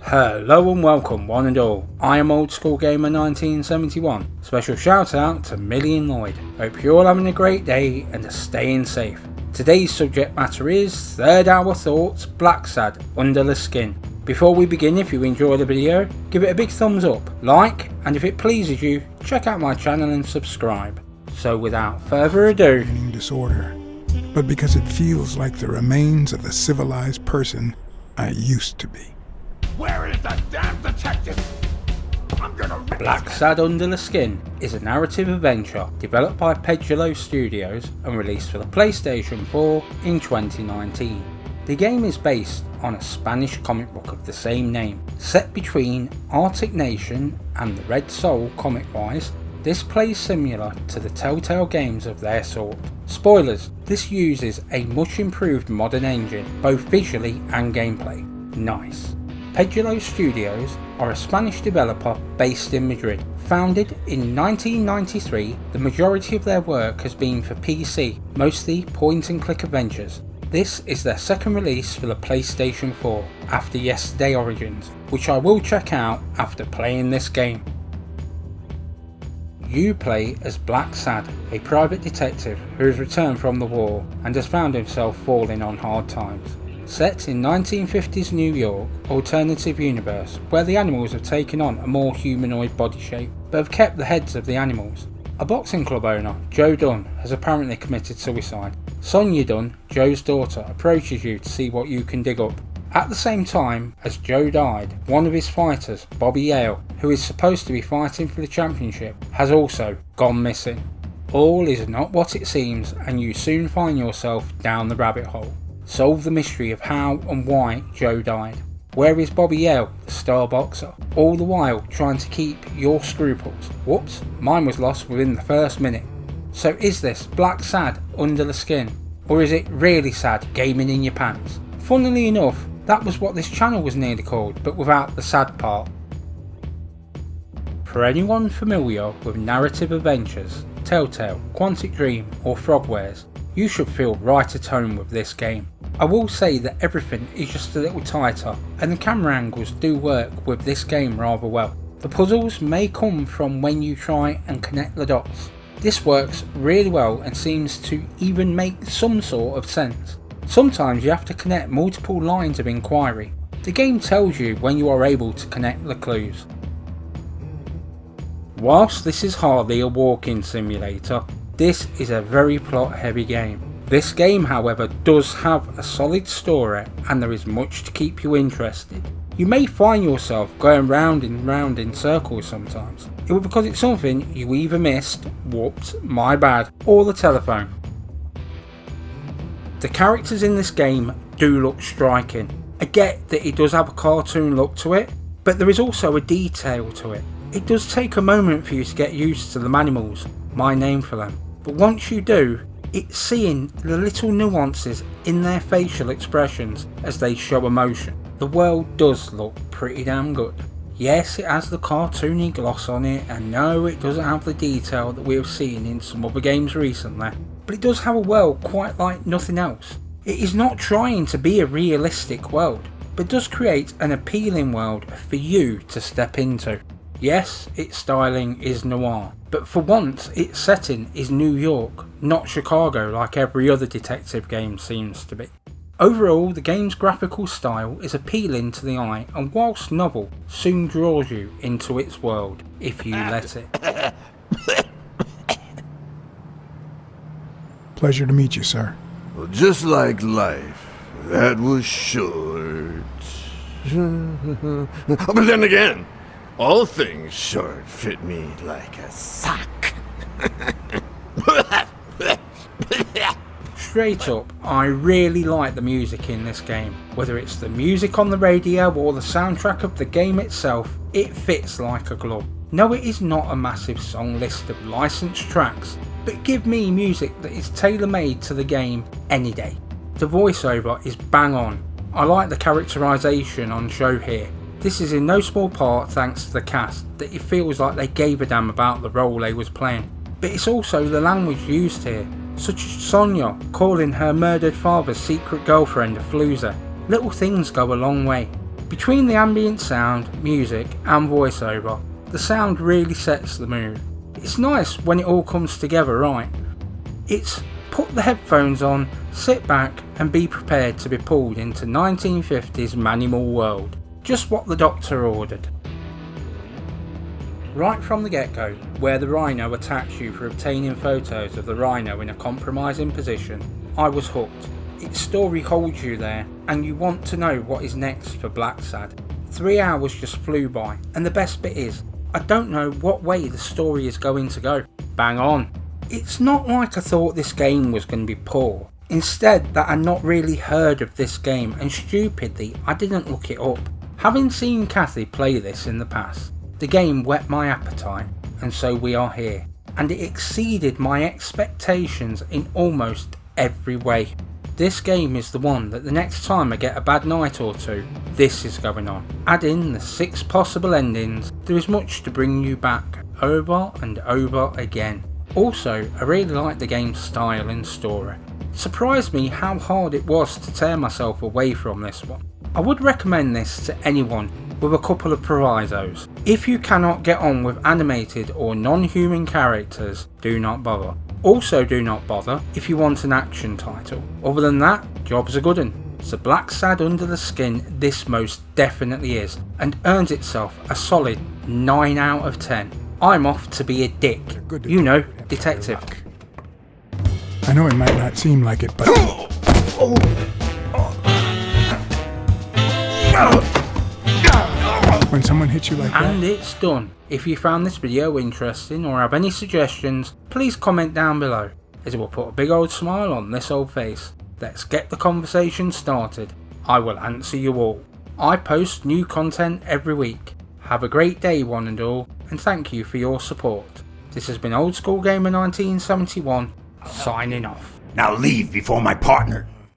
Hello and welcome one and all, I am Old School Gamer 1971. Special shout out to Millie and Lloyd. Hope you're all having a great day and are staying safe. Today's subject matter is Third Hour Thoughts Blacksad Under The Skin. Before we begin, if you enjoyed the video, give it a big thumbs up, like, and if it pleases you, check out my channel and subscribe. So without further ado, disorder, but because it feels like the remains of the civilized person I used to be. Where is the damn detective? I'm gonna rip Blacksad Under The Skin is a narrative adventure developed by TellTale Studios and released for the PlayStation 4 in 2019. The game is based on a Spanish comic book of the same name. Set between Arctic Nation and the Red Soul comic-wise, this plays similar to the TellTale games of their sort. Spoilers, this uses a much improved modern engine, both visually and gameplay. Nice. TellTale Studios are a Spanish developer based in Madrid. Founded in 1993, the majority of their work has been for PC, mostly point and click adventures. This is their second release for the PlayStation 4 after Yesterday Origins, which I will check out after playing this game. You play as Blacksad, a private detective who has returned from the war and has found himself falling on hard times. Set in 1950s New York alternative universe where the animals have taken on a more humanoid body shape but have kept the heads of the animals. A boxing club owner, Joe Dunn, has apparently committed suicide. Sonia Dunn, Joe's daughter, approaches you to see what you can dig up. At the same time as Joe died, one of his fighters, Bobby Yale, who is supposed to be fighting for the championship, has also gone missing. All is not what it seems and you soon find yourself down the rabbit hole. Solve the mystery of how and why Joe died. Where is Bobby Yale, the star boxer? All the while trying to keep your scruples. Whoops, mine was lost within the first minute. So is this Blacksad Under The Skin? Or is it really sad gaming in your pants? Funnily enough, that was what this channel was nearly called, but without the sad part. For anyone familiar with narrative adventures, TellTale, Quantic Dream or Frogwares, you should feel right at home with this game. I will say that everything is just a little tighter and the camera angles do work with this game rather well. The puzzles may come from when you try and connect the dots. This works really well and seems to even make some sort of sense. Sometimes you have to connect multiple lines of inquiry. The game tells you when you are able to connect the clues. Whilst this is hardly a walking simulator, this is a very plot heavy game. This game however does have a solid story and there is much to keep you interested. You may find yourself going round and round in circles sometimes. It was because it's something you either missed, whoops, my bad, or the telephone. The characters in this game do look striking. I get that it does have a cartoon look to it, but there is also a detail to it. It does take a moment for you to get used to the animals, my name for them, but once you do, it's seeing the little nuances in their facial expressions as they show emotion. The world does look pretty damn good. Yes, it has the cartoony gloss on it, and no, it doesn't have the detail that we have seen in some other games recently, but it does have a world quite like nothing else. It is not trying to be a realistic world, but does create an appealing world for you to step into. Yes, its styling is noir, but for once its setting is New York, not Chicago like every other detective game seems to be. Overall, the game's graphical style is appealing to the eye and whilst novel, soon draws you into its world, if you let it. Pleasure to meet you, sir. Well, just like life, that was short. But then again, all things short fit me like a sock. Straight up, I really like the music in this game. Whether it's the music on the radio or the soundtrack of the game itself, it fits like a glove. No, it is not a massive song list of licensed tracks, but give me music that is tailor-made to the game any day. The voiceover is bang on. I like the characterisation on show here. This is in no small part thanks to the cast, that it feels like they gave a damn about the role they was playing. But it's also the language used here, such as Sonia calling her murdered father's secret girlfriend a floozer. Little things go a long way. Between the ambient sound, music and voiceover, the sound really sets the mood. It's nice when it all comes together right. It's put the headphones on, sit back and be prepared to be pulled into 1950s Manimal world. Just what the doctor ordered. Right from the get-go, where the rhino attacks you for obtaining photos of the rhino in a compromising position, I was hooked. Its story holds you there, and you want to know what is next for Blacksad. 3 hours just flew by, and the best bit is, I don't know what way the story is going to go. Bang on. It's not like I thought this game was going to be poor. Instead, that I'd not really heard of this game, and stupidly, I didn't look it up. Having seen Kathy play this in the past, the game whet my appetite, and so we are here. And it exceeded my expectations in almost every way. This game is the one that the next time I get a bad night or two, this is going on. Add in the 6 possible endings, there is much to bring you back over and over again. Also, I really like the game's style and story. It surprised me how hard it was to tear myself away from this one. I would recommend this to anyone with a couple of provisos. If you cannot get on with animated or non-human characters, do not bother. Also do not bother if you want an action title. Other than that, job's a good one. So Blacksad Under The Skin this most definitely is, and earns itself a solid 9 out of 10. I'm off to be a dick. You know, detective. I know it might not seem like it, but... When someone hits you like that... And it's done. If you found this video interesting or have any suggestions, please comment down below, as it will put a big old smile on this old face. Let's get the conversation started. I will answer you all. I post new content every week. Have a great day one and all, and thank you for your support. This has been Old School Gamer 1971, signing off. Now leave before my partner